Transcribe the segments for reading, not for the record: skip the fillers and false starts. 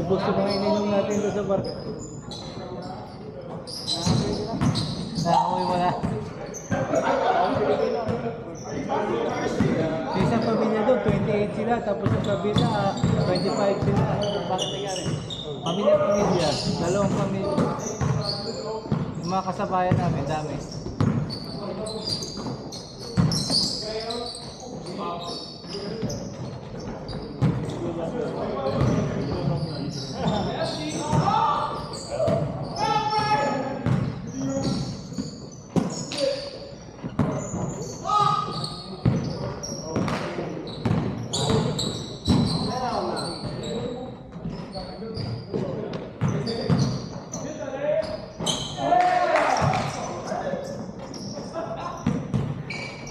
Ubus yung mga ininom natin doon sa bar. Nakakuwi mo na. Yung isang pamilya doon, 28 sila. Tapos yung kabila, 25 sila. Bakit nangyari? Pamilya. Dalawang pamilya. Yung mga kasabayan namin, dami.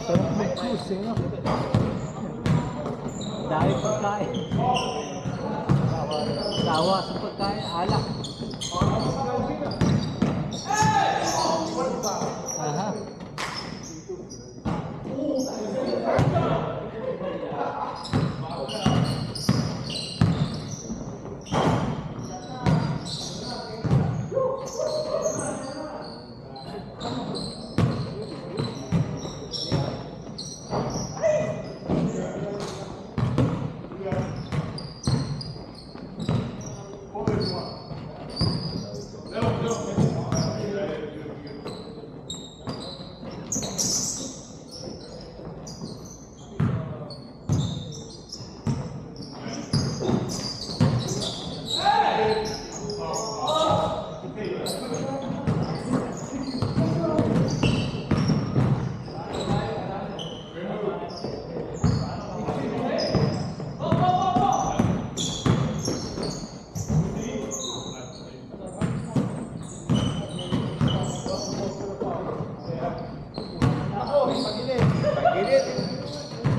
Sarap may juice, no? Dahil pagkain. Tawa sa pagkain, alak. Aha.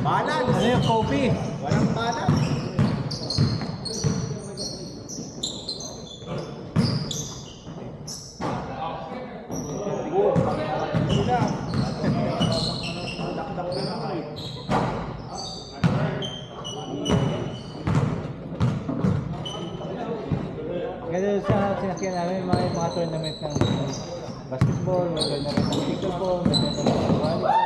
Banan. Ano yung coffee? Walang banan. Ganun sa sinakyan namin, mga tournament ng basketball, may tournament ng pickleball, may tournament ng volleyball.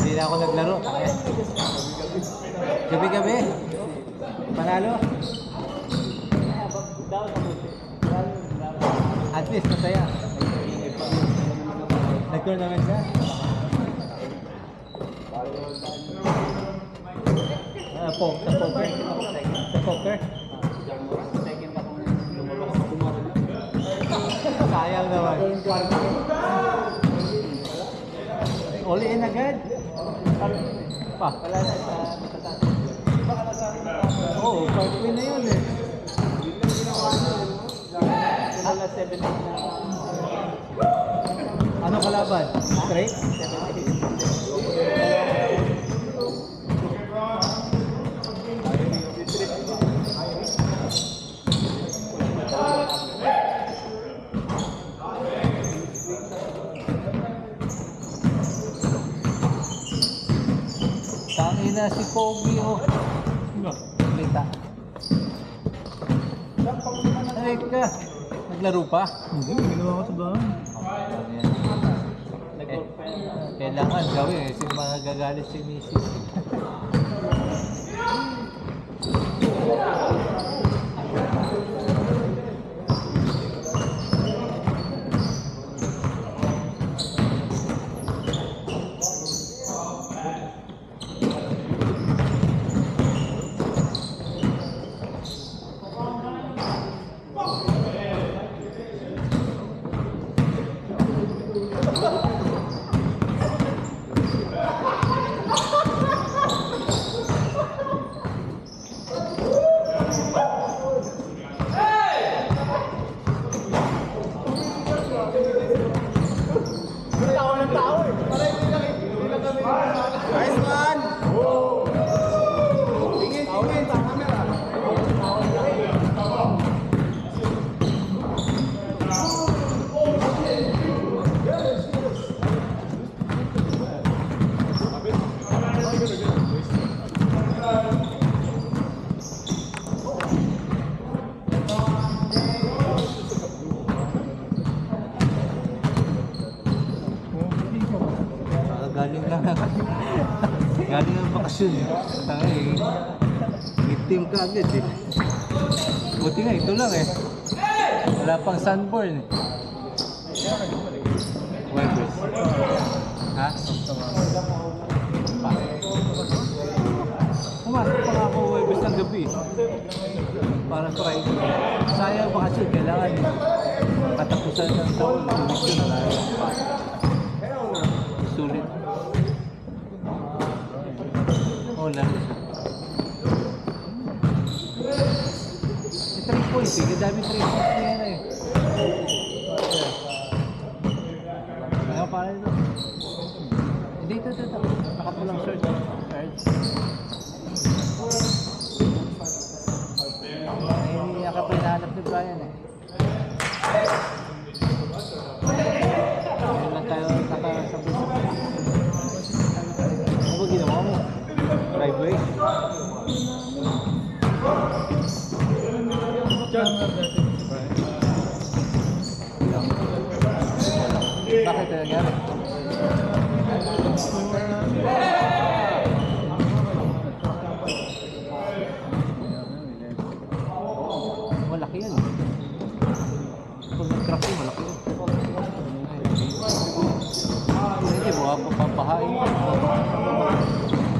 Hindi na ako naglaro. Gabi-gabi. Panalo. At least masaya. Nag-tournament ka? Sa poker? Sa poker? Sayang naman. All in agad? Pa? Wala na sa matatas. Oo, part win na yun eh. Wala 7-8 na. Ano kalaban? Straight? 7-8. Tangina si Pogi oh. Kita. Ay ka. Naglaro pa? Hindi, ginawa ko sa bahay. Kailangan gawin kasi magagalit si Mrs. bakasyon. Tanga eh. Itim ka agad eh. Buti nga, ito lang eh. Wala pang sunburn eh. Webers. Ha? Pumasok pa nga ako Webers ng gabi. Para Friday. Sayang bakasyon, kailangan katapusan ng taon. Tuwid ko na sulit. Oh, lalo siya. 3 points eh. Kadami 3 points na yan eh. Ano pa rin ito? Hindi, ito. Nakapulang shirt. Hindi ka pa hinahanap ni Brian eh. Ngayon lang tayo nakasabot sa ano ba ginawa mo? Driveway? Bakit ito nangyari? Malaki yan. Kung nag-truck yun, malaki yun. Hindi, buha pa pampahain.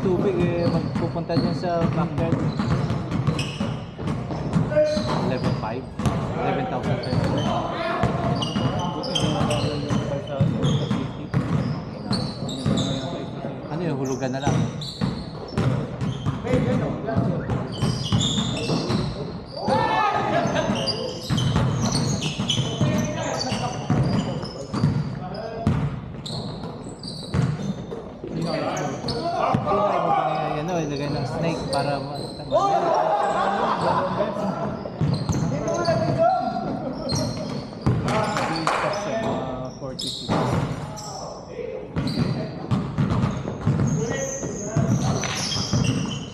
Tubig eh, magpupunta dyan sa backyard. 11,500. 11,500. Ano yung hulugan na lang? Ano, ilagay ng snake para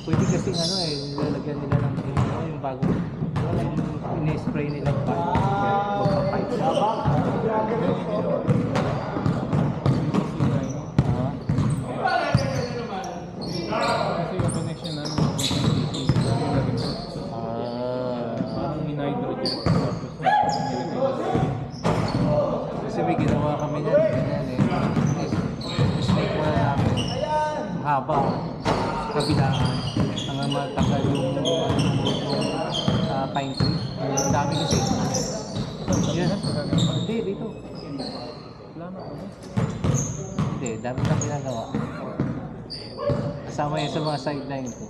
pwede kasing ano eh, nilalagyan nila ng yung bago yung in-spray nila magpa-pipe. Kasi yung connection namin yung parang in-hydrogen. Kasi may ginawa kami niyan, ganyan eh. Snake wala namin. Haba. Sa kabilaan. Hanggang matanggal yung pine tree. Ang dami kasi. Yan. Hindi, dito. Hindi, dami kang ginagawa. Kasama yun sa mga sideline ko.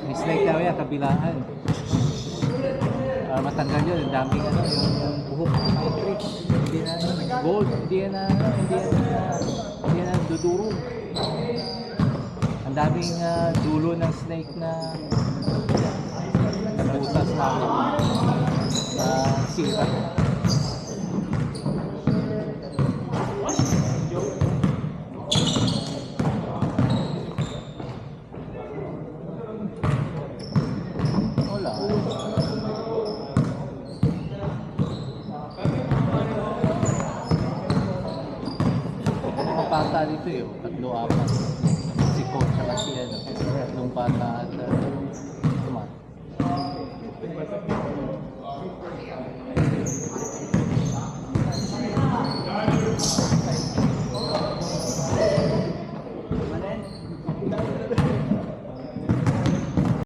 May snake daw yan, kabilaan. Matanggal yun, ang daming ano, yung buhok ng pine tree. Hindi na gold, hindi na dudurog. Ang daming dulo ng snake na butas namin sira. Wala. Pata dito eh, 3-4. Si coach at si ano, 3 pata at